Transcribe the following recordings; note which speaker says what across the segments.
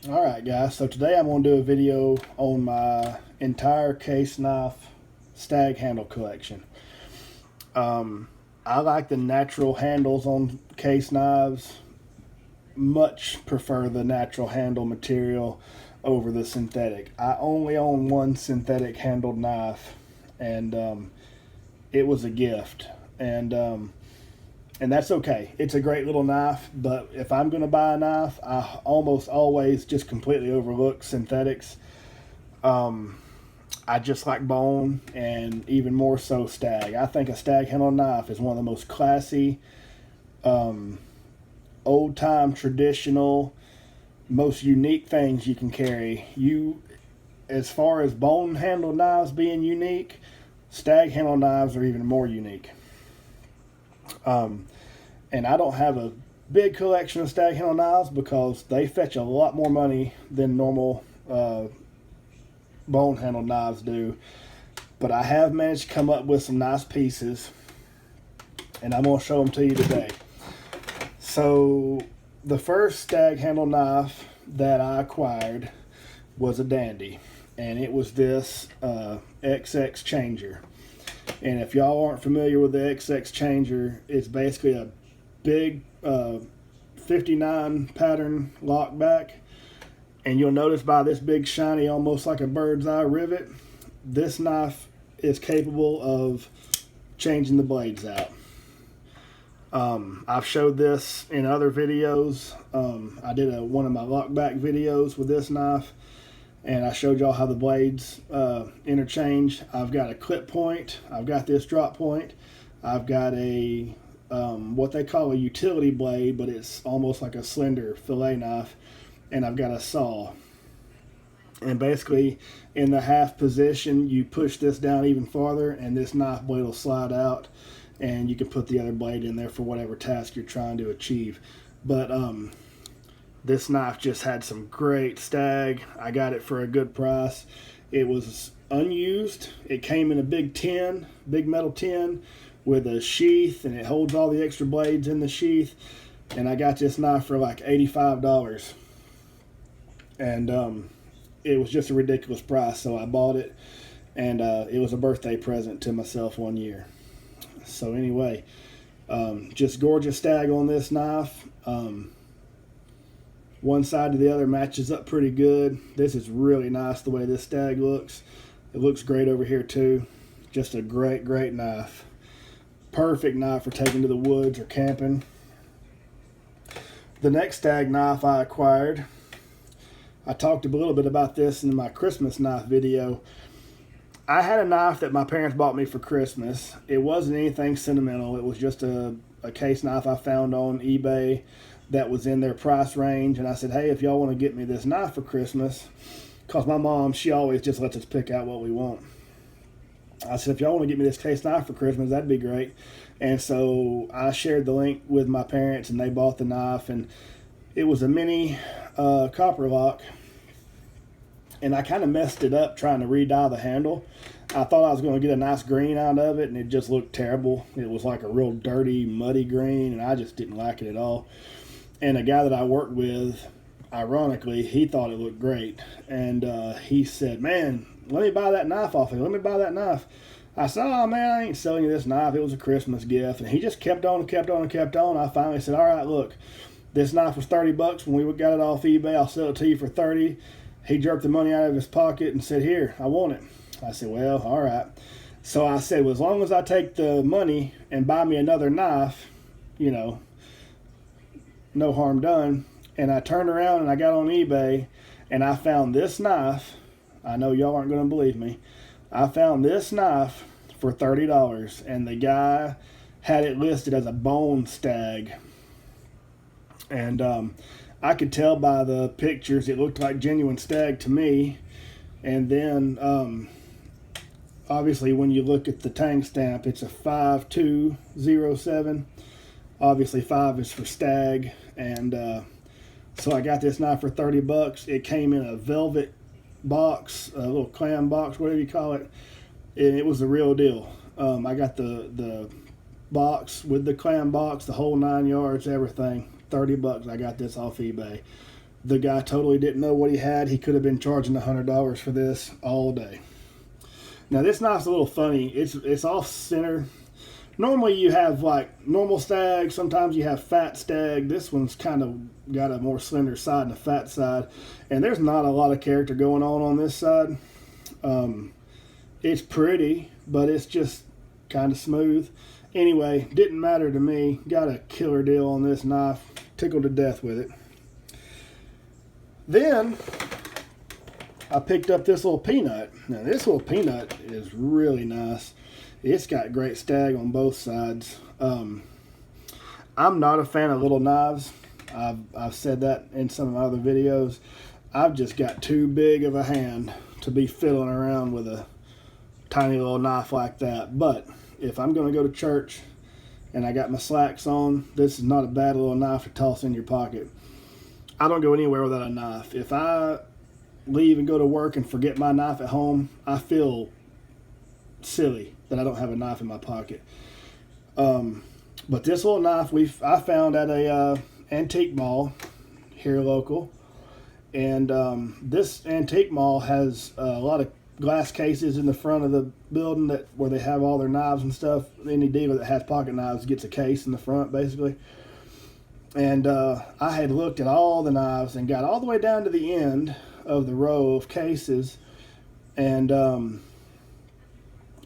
Speaker 1: Alright guys, so today I'm going to do a video on my entire case knife stag handle collection. I like the natural handles on case knives, much prefer the natural handle material over the synthetic. I only own one synthetic handled knife, and it was a gift. And that's okay. It's a great little knife, but if I'm going to buy a knife, I almost always just completely overlook synthetics. I just like bone, and even more so stag. I think a stag handle knife is one of the most classy, old time traditional, most unique things you can carry. As far as bone handled knives being unique, stag handle knives are even more unique. And I don't have a big collection of stag handle knives because they fetch a lot more money than normal bone handled knives do. But I have managed to come up with some nice pieces, and I'm going to show them to you today. So the first stag handle knife that I acquired was a dandy, and it was this XX changer. And if y'all aren't familiar with the XX changer, it's basically a big 59 pattern lock back, and you'll notice by this big shiny, almost like a bird's eye rivet, this knife is capable of changing the blades out. I've showed this in other videos. I did one of my lock back videos with this knife, and I showed y'all how the blades interchange. I've got a clip point, I've got this drop point, I've got a what they call a utility blade, but it's almost like a slender fillet knife, and I've got a saw. And basically in the half position, you push this down even farther and this knife blade will slide out, and you can put the other blade in there for whatever task you're trying to achieve. But this knife just had some great stag. I got it for a good price. It was unused. It came in a big tin, big metal tin with a sheath, and it holds all the extra blades in the sheath. And I got this knife for like $85. And it was just a ridiculous price, so I bought it. And it was a birthday present to myself one year. So anyway, just gorgeous stag on this knife. One side to the other matches up pretty good. This is really nice the way this stag looks. It looks great over here too. Just a great knife. Perfect knife for taking to the woods or camping. The next stag knife I acquired, I talked a little bit about this in my Christmas knife video. I had a knife that my parents bought me for Christmas. It wasn't anything sentimental. It was just a case knife I found on eBay that was in their price range. And I said, hey, if y'all want to get me this knife for Christmas, because my mom, she always just lets us pick out what we want. I said, if y'all want to get me this case knife for Christmas, that'd be great. And so I shared the link with my parents, and they bought the knife. And it was a mini copper lock. And I kind of messed it up trying to re-dye the handle. I thought I was going to get a nice green out of it, and it just looked terrible. It was like a real dirty, muddy green, and I just didn't like it at all. And a guy that I worked with, ironically, he thought it looked great. And he said, man, let me buy that knife off of you. Let me buy that knife. I said, oh, man, I ain't selling you this knife. It was a Christmas gift. And he just kept on and kept on and kept on. I finally said, all right, look, this knife was $30 when we got it off eBay. I'll sell it to you for $30. He jerked the money out of his pocket and said, here, I want it. I said, well, all right. So I said, well, as long as I take the money and buy me another knife, you know, no harm done. And I turned around and I got on eBay and I found this knife. I know y'all aren't going to believe me. I found this knife for $30, and the guy had it listed as a bone stag. And I could tell by the pictures it looked like genuine stag to me. And then obviously when you look at the tang stamp, it's a 5207. Obviously 5 is for stag. And so I got this knife for $30. It came in a velvet box, a little clam box, whatever you call it, and it was the real deal. I got the box with the clam box, the whole 9 yards, everything. $30. I got this off eBay. The guy totally didn't know what he had. He could have been charging $100 for this all day. Now this knife's a little funny. It's off center. Normally you have like normal stag. Sometimes you have fat stag. This one's kind of got a more slender side and a fat side. And there's not a lot of character going on this side. It's pretty, but it's just kind of smooth. Anyway, didn't matter to me. Got a killer deal on this knife. Tickled to death with it. Then I picked up this little peanut. Now this little peanut is really nice. It's got great stag on both sides. I'm not a fan of little knives. I've said that in some of my other videos. I've just got too big of a hand to be fiddling around with a tiny little knife like that. But if I'm going to go to church and I got my slacks on, this is not a bad little knife to toss in your pocket. I don't go anywhere without a knife. If I leave and go to work and forget my knife at home, I feel silly that I don't have a knife in my pocket. But this little knife I found at a antique mall here local. And this antique mall has a lot of glass cases in the front of the building where they have all their knives and stuff. Any dealer that has pocket knives gets a case in the front, basically. And I had looked at all the knives and got all the way down to the end of the row of cases. And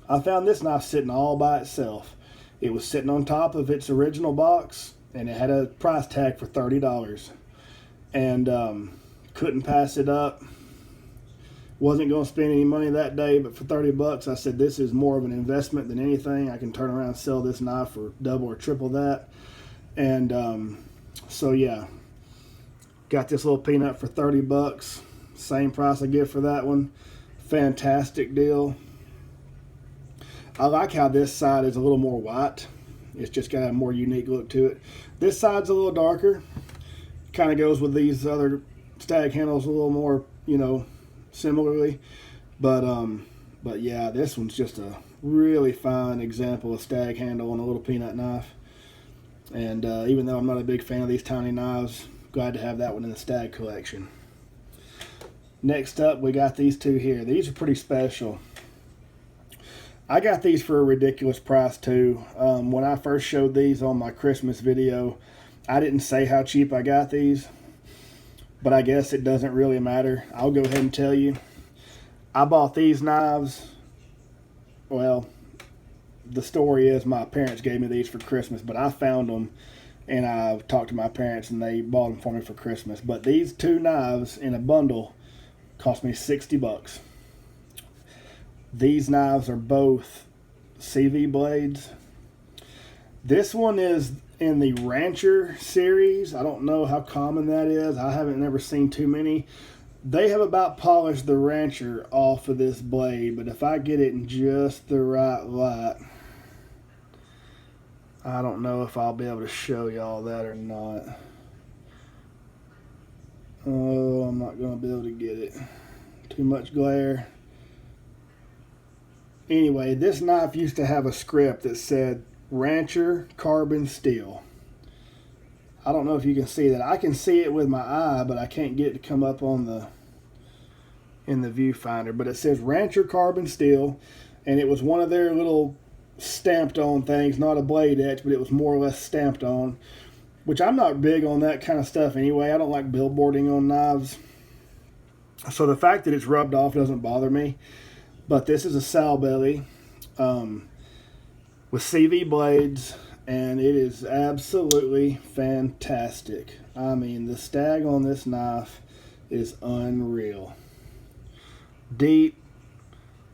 Speaker 1: I found this knife sitting all by itself. It was sitting on top of its original box, and it had a price tag for $30. And couldn't pass it up. Wasn't going to spend any money that day, but for $30, I said this is more of an investment than anything. I can turn around and sell this knife for double or triple that. And so yeah, got this little peanut for $30. Same price I get for that one. Fantastic deal. I like how this side is a little more white. It's just got a more unique look to it. This side's a little darker. Kind of goes with these other stag handles a little more, you know, similarly. But yeah, this one's just a really fine example of stag handle on a little peanut knife. And even though I'm not a big fan of these tiny knives, glad to have that one in the stag collection. Next up, we got these two here. These are pretty special. I got these for a ridiculous price too. When I first showed these on my Christmas video, I didn't say how cheap I got these, but I guess it doesn't really matter. I'll go ahead and tell you. I bought these knives, well, the story is my parents gave me these for Christmas, but I found them and I talked to my parents and they bought them for me for Christmas. But these two knives in a bundle cost me $60. These knives are both CV blades. This one is in the Rancher series. I don't know how common that is. I haven't never seen too many. They have about polished the Rancher off of this blade, but if I get it in just the right light, I don't know if I'll be able to show y'all that or not. Oh, I'm not going to be able to get it. Too much glare. Anyway, this knife used to have a script that said Rancher Carbon Steel. I don't know if you can see that. I can see it with my eye, but I can't get it to come up on in the viewfinder. But it says Rancher Carbon Steel, and it was one of their little stamped on things, not a blade etch, but it was more or less stamped on, which I'm not big on that kind of stuff anyway. I don't like billboarding on knives. So the fact that it's rubbed off doesn't bother me. But this is a sow belly with CV blades, and it is absolutely fantastic. I mean, the stag on this knife is unreal. Deep,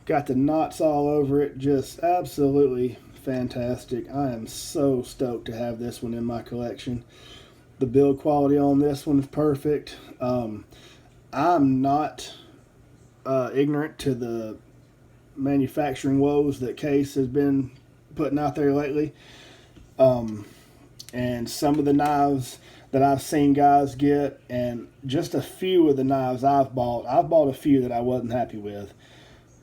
Speaker 1: got the knots all over it, just absolutely fantastic. I am so stoked to have this one in my collection. The build quality on this one is perfect. I'm not ignorant to the manufacturing woes that Case has been putting out there lately. And some of the knives that I've seen guys get, and just a few of the knives I've bought a few that I wasn't happy with,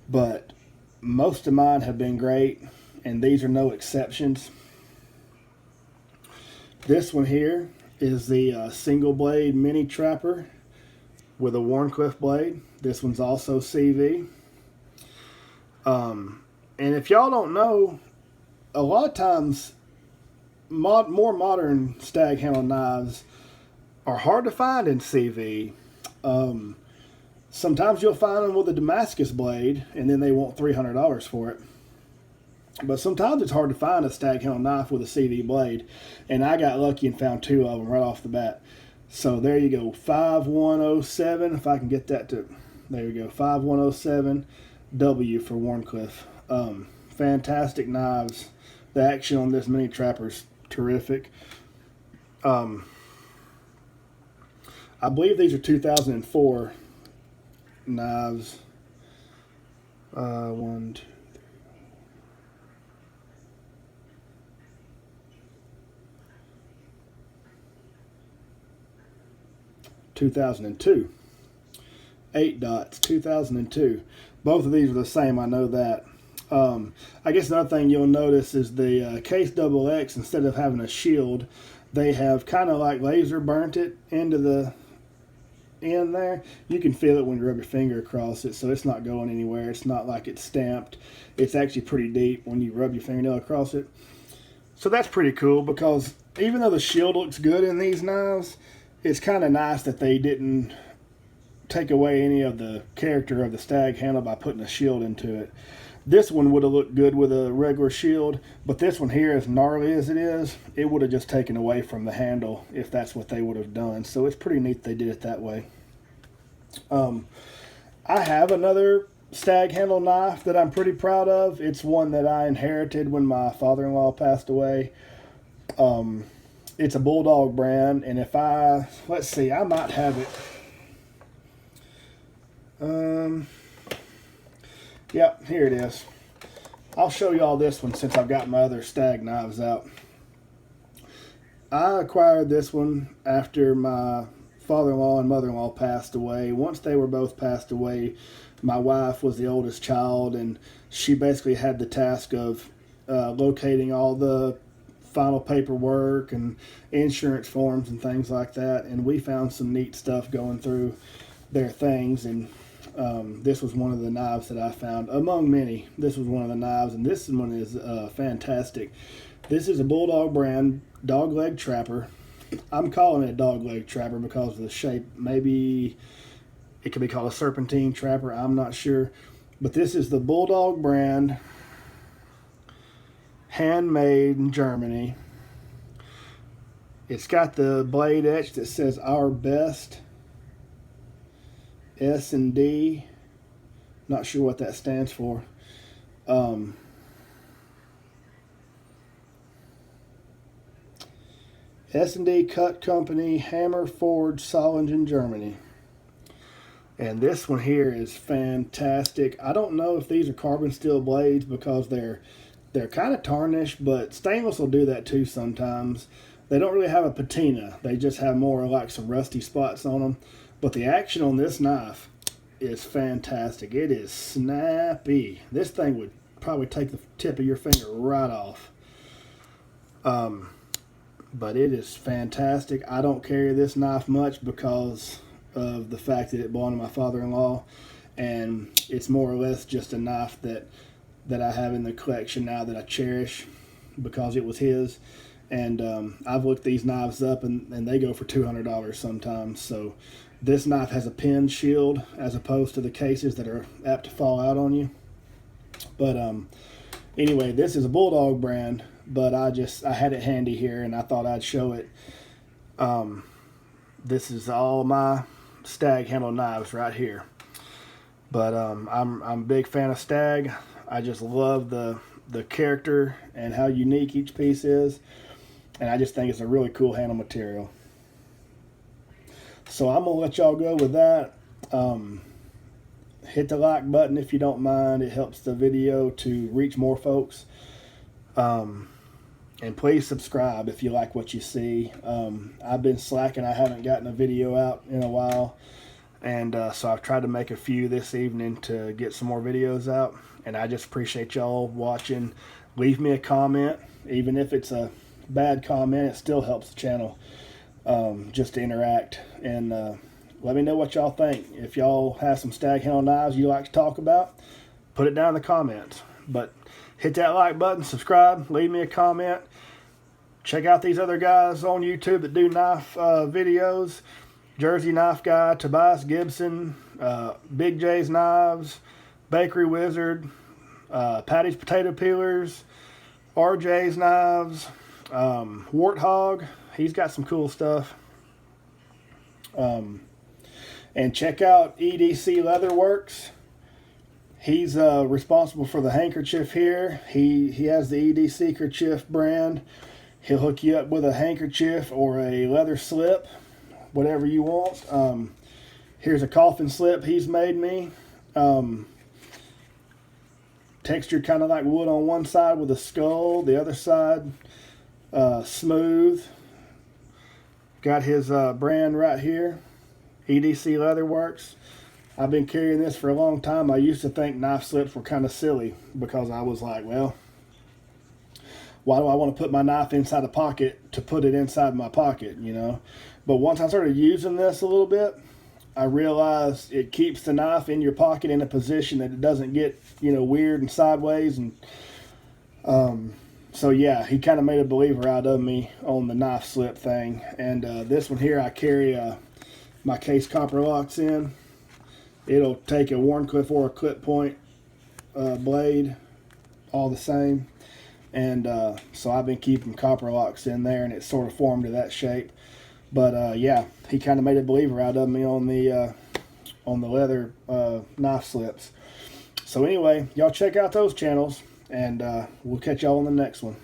Speaker 1: but most of mine have been great, and these are no exceptions. This one here is the single blade mini trapper. with a Wharncliffe blade. This one's also CV. And if y'all don't know, a lot of times more modern stag handle knives are hard to find in CV. Sometimes you'll find them with a Damascus blade, and then they want $300 for it. But sometimes it's hard to find a stag handle knife with a CV blade, and I got lucky and found two of them right off the bat. So there you go, 5107. If I can get that to, there we go, 5107W for Wharncliffe. Fantastic knives. The action on this mini trapper's terrific. I believe these are 2004 knives. 1, 2, 3. 2002. 8 dots, 2002. Both of these are the same, I know that. I guess another thing you'll notice is the Case XX, instead of having a shield, they have kind of like laser burnt it into the end there. You can feel it when you rub your finger across it, so it's not going anywhere. It's not like it's stamped. It's actually pretty deep when you rub your fingernail across it. So that's pretty cool, because even though the shield looks good in these knives, it's kind of nice that they didn't take away any of the character of the stag handle by putting a shield into it. This one would have looked good with a regular shield, but this one here, as gnarly as it is, it would have just taken away from the handle if that's what they would have done. So it's pretty neat they did it that way. I have another stag handle knife that I'm pretty proud of. It's one that I inherited when my father-in-law passed away. It's a Bulldog brand, and if let's see, I might have it. Yep, here it is. I'll show you all this one since I've got my other stag knives out. I acquired this one after my father-in-law and mother-in-law passed away. Once they were both passed away, my wife was the oldest child, and she basically had the task of locating all the final paperwork and insurance forms and things like that, and we found some neat stuff going through their things, and this was one of the knives that I found among many. This was one of the knives, and this one is fantastic. This is a Bulldog brand dogleg trapper. I'm calling it a dogleg trapper because of the shape. Maybe it could be called a serpentine trapper, I'm not sure, but this is the Bulldog brand, handmade in Germany. It's got the blade etch that says "Our Best," S&D. Not sure what that stands for. S&D Cut Company, Hammer Forge, Solingen, Germany. And this one here is fantastic. I don't know if these are carbon steel blades because they're kind of tarnished, but stainless will do that too sometimes. They don't really have a patina. They just have more like some rusty spots on them. But the action on this knife is fantastic. It is snappy. This thing would probably take the tip of your finger right off. But it is fantastic. I don't carry this knife much because of the fact that it belonged to my father-in-law, and it's more or less just a knife that I have in the collection now that I cherish because it was his. And I've looked these knives up, and they go for $200 sometimes. So this knife has a pin shield as opposed to the cases that are apt to fall out on you. But anyway, this is a Bulldog brand, but I had it handy here and I thought I'd show it. This is all my stag handle knives right here. But I'm a big fan of stag. I just love the character and how unique each piece is, and I just think it's a really cool handle material. So I'm gonna let y'all go with that. Hit the like button if you don't mind. It helps the video to reach more folks. And please subscribe if you like what you see. I've been slacking. I haven't gotten a video out in a while, and so I've tried to make a few this evening to get some more videos out. And I just appreciate y'all watching. Leave me a comment, even if it's a bad comment. It still helps the channel just to interact and let me know what y'all think. If y'all have some stag handle knives you like to talk about, put it down in the comments. But hit that like button, subscribe, leave me a comment. Check out these other guys on YouTube that do knife videos. Jersey Knife Guy, Tobias Gibson, Big J's Knives, Bakery Wizard, Patty's Potato Peelers, RJ's Knives, Warthog. He's got some cool stuff. And check out EDC Leatherworks. He's responsible for the handkerchief here. He has the EDC kerchief brand. He'll hook you up with a handkerchief or a leather slip, whatever you want. Here's a coffin slip he's made me. Textured kind of like wood on one side with a skull, the other side smooth. Got his brand right here, EDC Leatherworks. I've been carrying this for a long time. I used to think knife slips were kind of silly because I was like, well, why do I want to put my knife inside a pocket to put it inside my pocket, you know? But once I started using this a little bit, I realized it keeps the knife in your pocket in a position that it doesn't get, you know, weird and sideways. And so yeah, he kind of made a believer out of me on the knife slip thing. And this one here, I carry my case copper locks in. It'll take a Warncliffe or a clip point blade, all the same. And so I've been keeping copper locks in there, and it's sort of formed to that shape. But yeah, he kind of made a believer out of me on the leather knife slips. So anyway, y'all check out those channels, and we'll catch y'all on the next one.